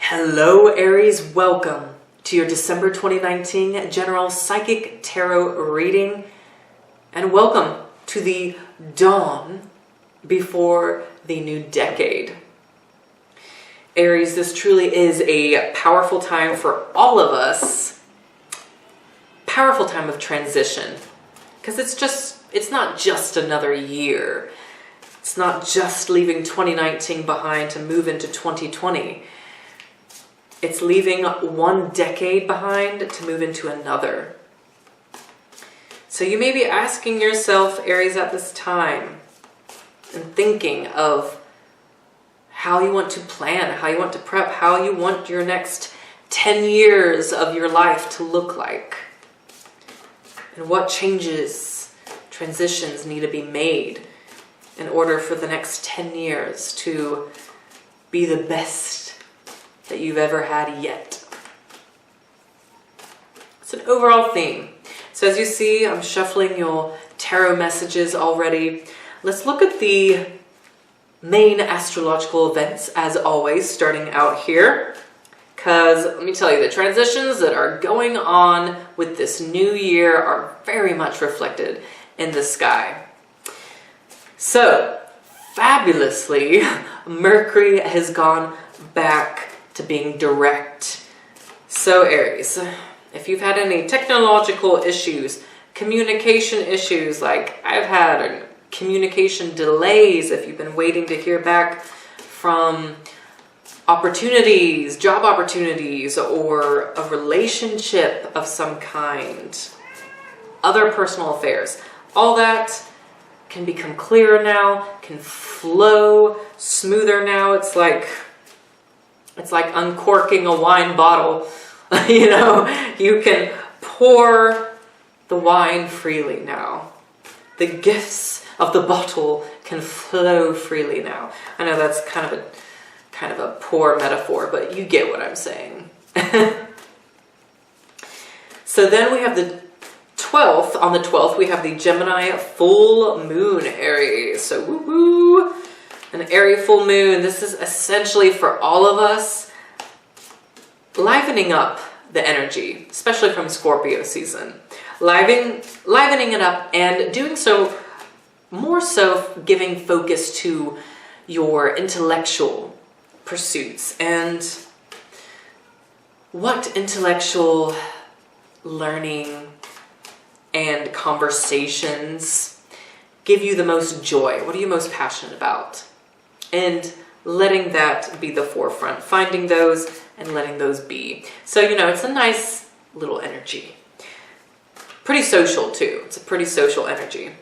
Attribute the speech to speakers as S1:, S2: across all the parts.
S1: Hello Aries, welcome to your December 2019 General Psychic Tarot reading, and welcome to the dawn before the new decade. Aries, this truly is a powerful time for all of us, powerful time of transition, because it's not just another year. It's not just leaving 2019 behind to move into 2020. It's leaving one decade behind to move into another. So you may be asking yourself, Aries, at this time, and thinking of how you want to plan, how you want to prep, how you want your next 10 years of your life to look like. And what changes, transitions need to be made in order for the next 10 years to be the best that you've ever had yet. It's an overall theme. So as you see, I'm shuffling your tarot messages already. Let's look at the main astrological events as always, starting out here. Because let me tell you, the transitions that are going on with this new year are very much reflected in the sky. So, fabulously, Mercury has gone back to being direct. So Aries, if you've had any technological issues, communication issues, like I've had communication delays, if you've been waiting to hear back from opportunities, job opportunities, or a relationship of some kind, other personal affairs, all that can become clearer now, can flow smoother now. It's like uncorking a wine bottle. You know, you can pour the wine freely now. The gifts of the bottle can flow freely now. I know that's kind of a poor metaphor, but you get what I'm saying. So then we have the 12th. On the 12th, we have the Gemini full moon, Aries. So woo-hoo! An Aries full moon. This is essentially for all of us, livening up the energy, especially from Scorpio season. Livening it up and doing so, more so giving focus to your intellectual pursuits and what intellectual learning and conversations give you the most joy. What are you most passionate about? And letting that be the forefront, finding those and letting those be. So, you know, it's a nice little energy. Pretty social too. It's a pretty social energy.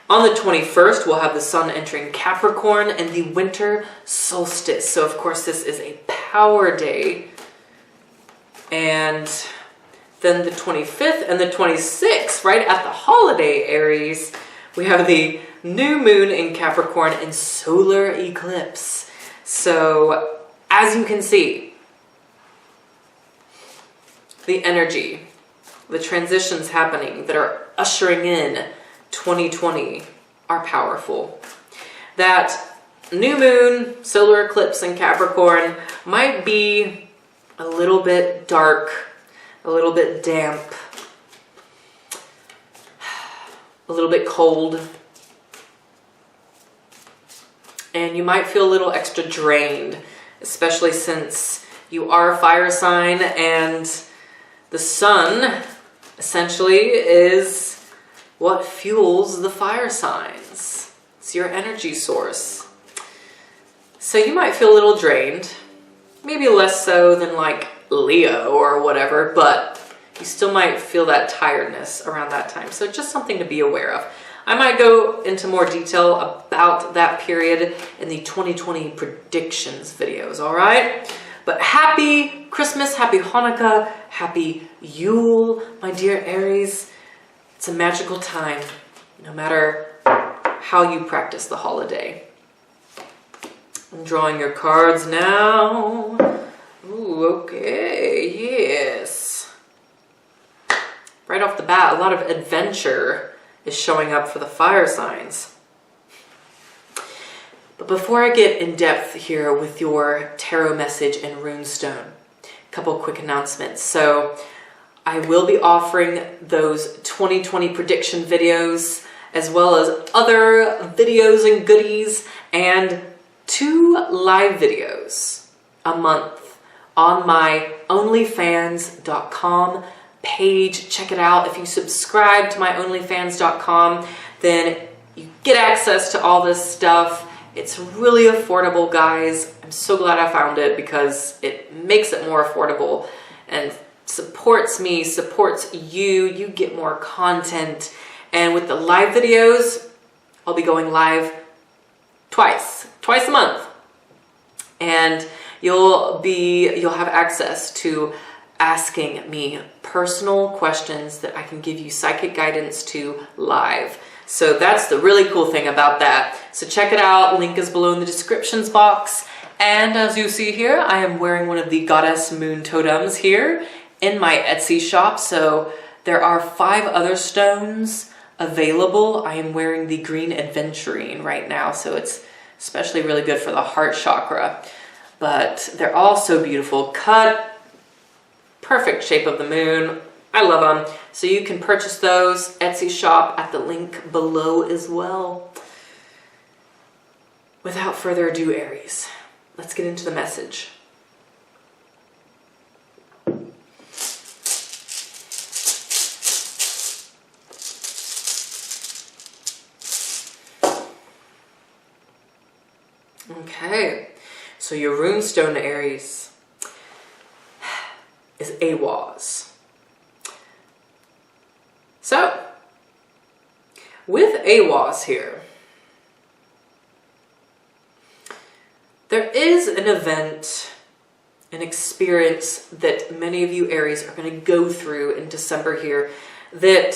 S1: On the 21st, we'll have the sun entering Capricorn and the winter solstice. So, of course, this is a power day. And then the 25th and the 26th, right at the holiday, Aries, we have the new moon in Capricorn and solar eclipse. So, as you can see, the energy, the transitions happening that are ushering in 2020 are powerful. That new moon, solar eclipse in Capricorn might be a little bit dark, a little bit damp, a little bit cold, and you might feel a little extra drained, especially since you are a fire sign and the sun essentially is what fuels the fire signs. It's your energy source. So you might feel a little drained, maybe less so than like Leo or whatever, but you still might feel that tiredness around that time. So just something to be aware of. I might go into more detail about that period in the 2020 predictions videos, all right? But happy Christmas, happy Hanukkah, happy Yule, my dear Aries. It's a magical time, no matter how you practice the holiday. I'm drawing your cards now. Ooh, okay, yes. Right off the bat, a lot of adventure is showing up for the fire signs. But before I get in depth here with your tarot message and runestone, a couple quick announcements. So I will be offering those 2020 prediction videos, as well as other videos and goodies, and 2 live videos a month on my onlyfans.com page. Check it out. If you subscribe to my onlyfans.com, then you get access to all this stuff. It's really affordable, guys. I'm so glad I found it because it makes it more affordable and supports me, supports you. You get more content. And with the live videos, I'll be going live twice a month. And you'll have access to asking me personal questions that I can give you psychic guidance to live. So that's the really cool thing about that. So check it out. Link is below in the descriptions box. And as you see here, I am wearing one of the Goddess Moon totems here in my Etsy shop. So there are 5 other stones available. I am wearing the green adventurine right now. So it's especially really good for the heart chakra. But they're all so beautiful. Cut, perfect shape of the moon. I love them. So you can purchase those Etsy shop at the link below as well. Without further ado, Aries, let's get into the message. Okay, so your runestone, Aries, is AWAS. So, with AWAS here, there is an event, an experience that many of you Aries are going to go through in December here that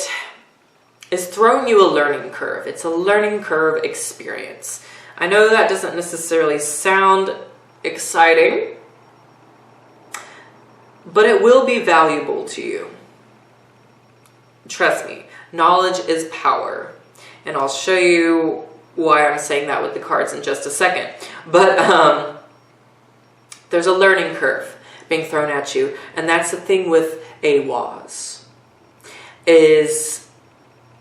S1: is throwing you a learning curve. It's a learning curve experience. I know that doesn't necessarily sound exciting, but it will be valuable to you. Trust me, knowledge is power. And I'll show you why I'm saying that with the cards in just a second. But there's a learning curve being thrown at you. And that's the thing with AWAS, is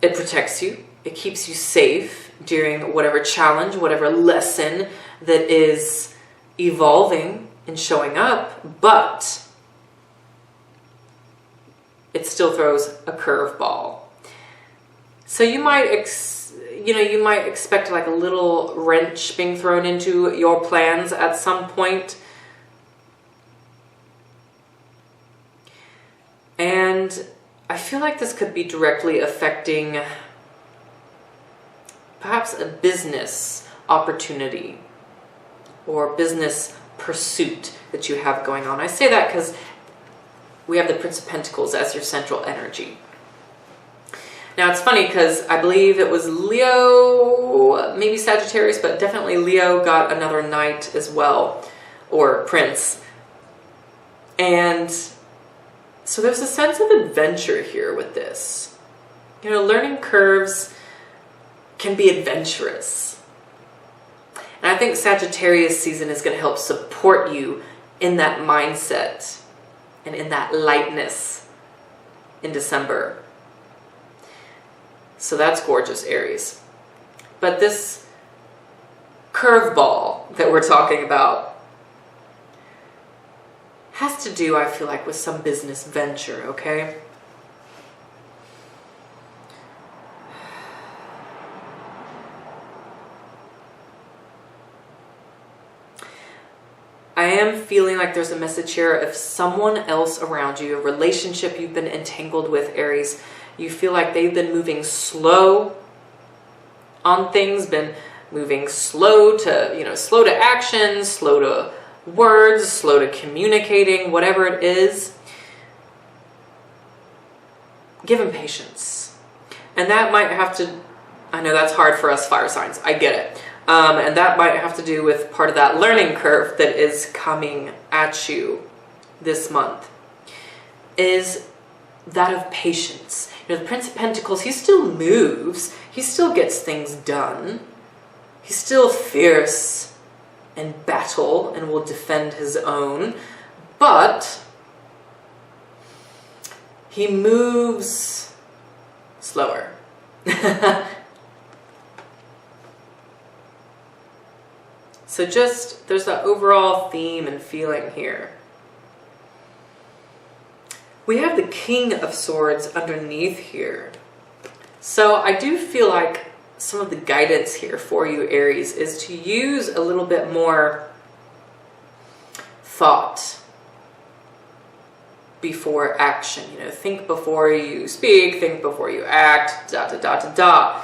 S1: it protects you. It keeps you safe during whatever challenge, whatever lesson that is evolving and showing up. But it still throws a curveball. So you might, you might expect like a little wrench being thrown into your plans at some point. And I feel like this could be directly affecting perhaps a business opportunity or business pursuit that you have going on. I say that because we have the Prince of Pentacles as your central energy. Now it's funny because I believe it was Leo, maybe Sagittarius, but definitely Leo got another knight as well, or prince. And so there's a sense of adventure here with this. You know, learning curves can be adventurous. And I think Sagittarius season is going to help support you in that mindset and in that lightness in December. So that's gorgeous, Aries. But this curveball that we're talking about has to do, I feel like, with some business venture, okay? I am feeling like there's a message here of someone else around you, a relationship you've been entangled with, Aries. You feel like they've been moving slow on things, been moving slow to, slow to action, slow to words, slow to communicating, whatever it is. Give them patience. And that might have to, I know that's hard for us fire signs, I get it. And that might have to do with part of that learning curve that is coming at you this month, is that of patience. The Prince of Pentacles, he still moves, he still gets things done. He's still fierce in battle and will defend his own, but he moves slower. So just, there's that overall theme and feeling here. We have the King of Swords underneath here. So I do feel like some of the guidance here for you, Aries, is to use a little bit more thought before action. You know, think before you speak, think before you act, da da da da da.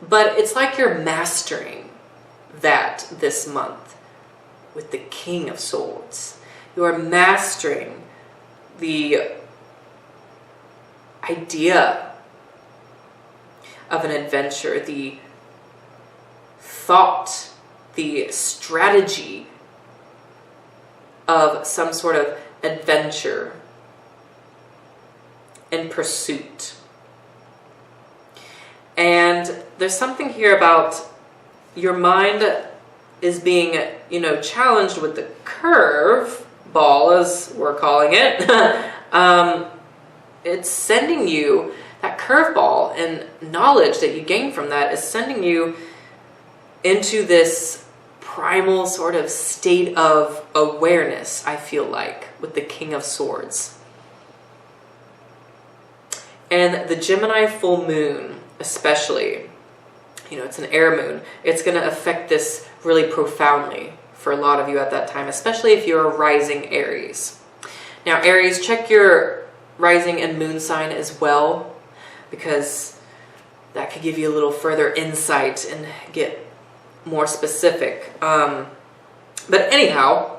S1: But it's like you're mastering that this month with the King of Swords. You are mastering the idea of an adventure, the thought, the strategy of some sort of adventure and pursuit. And there's something here about your mind is being, you know, challenged with the curve ball, as we're calling it. It's sending you that curveball, and knowledge that you gain from that is sending you into this primal sort of state of awareness, I feel like, with the King of Swords. And the Gemini full moon, especially, you know, it's an air moon. It's going to affect this really profoundly for a lot of you at that time, especially if you're a rising Aries. Now, Aries, check your rising and moon sign as well, because that could give you a little further insight and get more specific. But anyhow,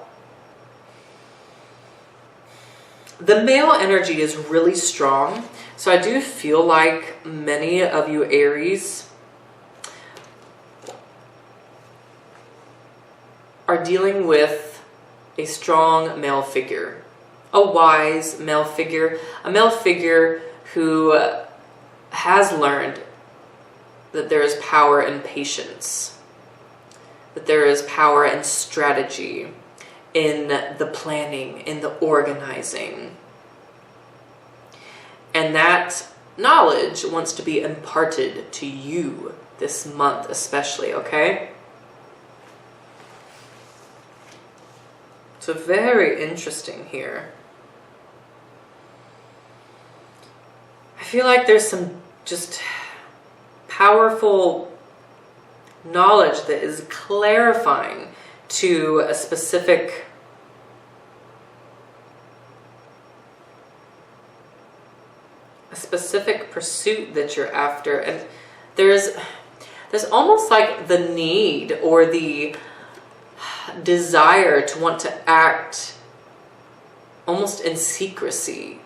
S1: the male energy is really strong. So I do feel like many of you Aries are dealing with a strong male figure, a wise male figure, a male figure who has learned that there is power in patience, that there is power and strategy in the planning, in the organizing. And that knowledge wants to be imparted to you this month especially, okay? So very interesting here. I feel like there's some just powerful knowledge that is clarifying to a specific pursuit that you're after. And there's almost like the need or the desire to want to act almost in secrecy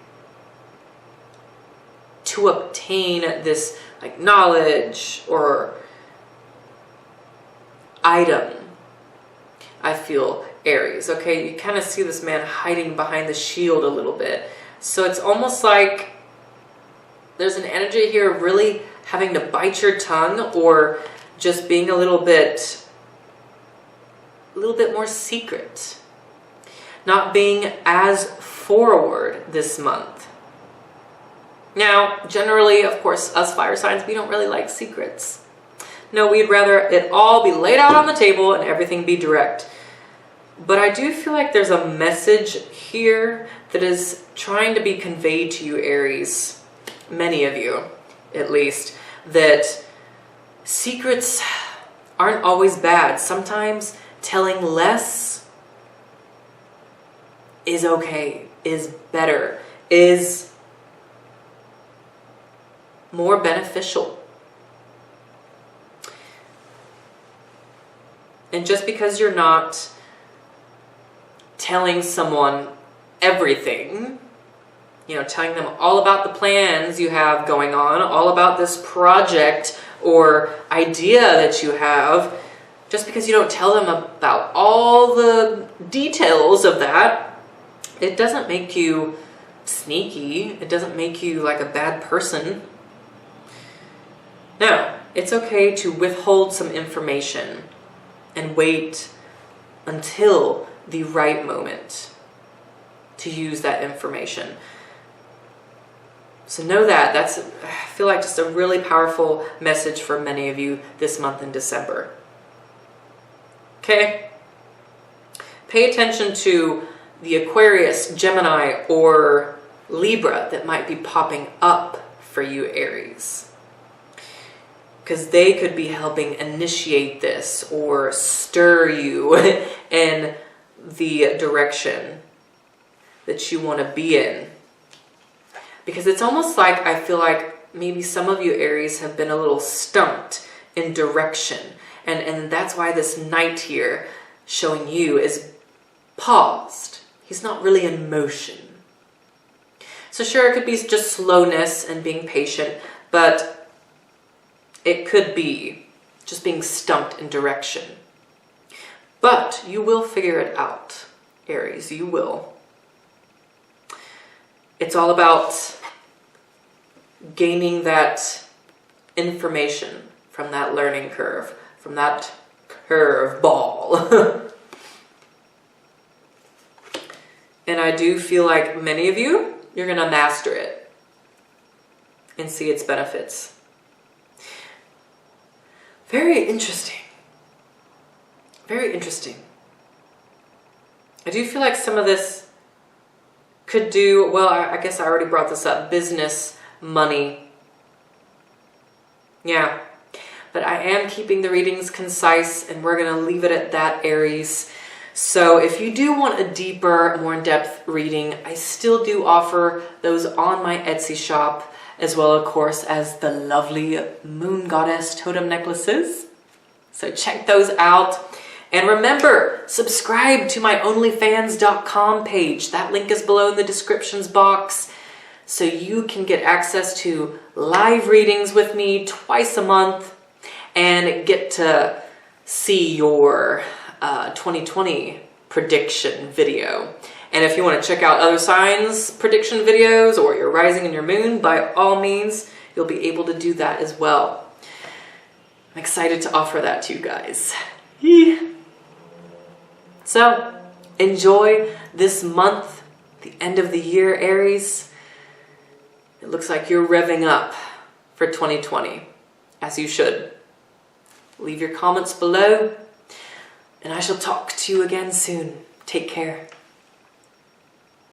S1: to obtain this like knowledge or item. I feel Aries, okay? You kind of see this man hiding behind the shield a little bit. So it's almost like there's an energy here of really having to bite your tongue, or just being a little bit more secret. Not being as forward this month. Now, generally, of course, us fire signs, we don't really like secrets. No, we'd rather it all be laid out on the table and everything be direct. But I do feel like there's a message here that is trying to be conveyed to you, Aries, many of you at least, that secrets aren't always bad. Sometimes telling less is okay, is better, is more beneficial. And just because you're not telling someone everything, you know, telling them all about the plans you have going on, all about this project or idea that you have, just because you don't tell them about all the details of that, it doesn't make you sneaky. It doesn't make you like a bad person. Now, It's okay to withhold some information and wait until the right moment to use that information. So know that. That's, I feel like, just a really powerful message for many of you this month in December. Okay? Pay attention to the Aquarius, Gemini, or Libra that might be popping up for you, Aries. Because they could be helping initiate this or stir you in the direction that you want to be in. Because it's almost like, I feel like maybe some of you, Aries, have been a little stumped in direction. And that's why this Knight here showing you is paused. He's not really in motion. So sure, it could be just slowness and being patient, but it could be just being stumped in direction. But you will figure it out, Aries, you will. It's all about gaining that information from that learning curve, from that curve ball. And I do feel like many of you, you're going to master it and see its benefits. Very interesting. Very interesting. I do feel like some of this could do, well, I guess I already brought this up, business, money. Yeah. But I am keeping the readings concise, and we're going to leave it at that, Aries. So if you do want a deeper, more in-depth reading, I still do offer those on my Etsy shop, as well, of course, as the lovely Moon Goddess totem necklaces. So check those out. And remember, subscribe to my onlyfans.com page. That link is below in the descriptions box. So you can get access to live readings with me twice a month and get to see your 2020 prediction video. And if you want to check out other signs prediction videos, or your rising and your moon, by all means, you'll be able to do that as well. I'm excited to offer that to you guys. So enjoy this month, the end of the year, Aries. It looks like you're revving up for 2020, as you should. Leave your comments below, and I shall talk to you again soon. Take care.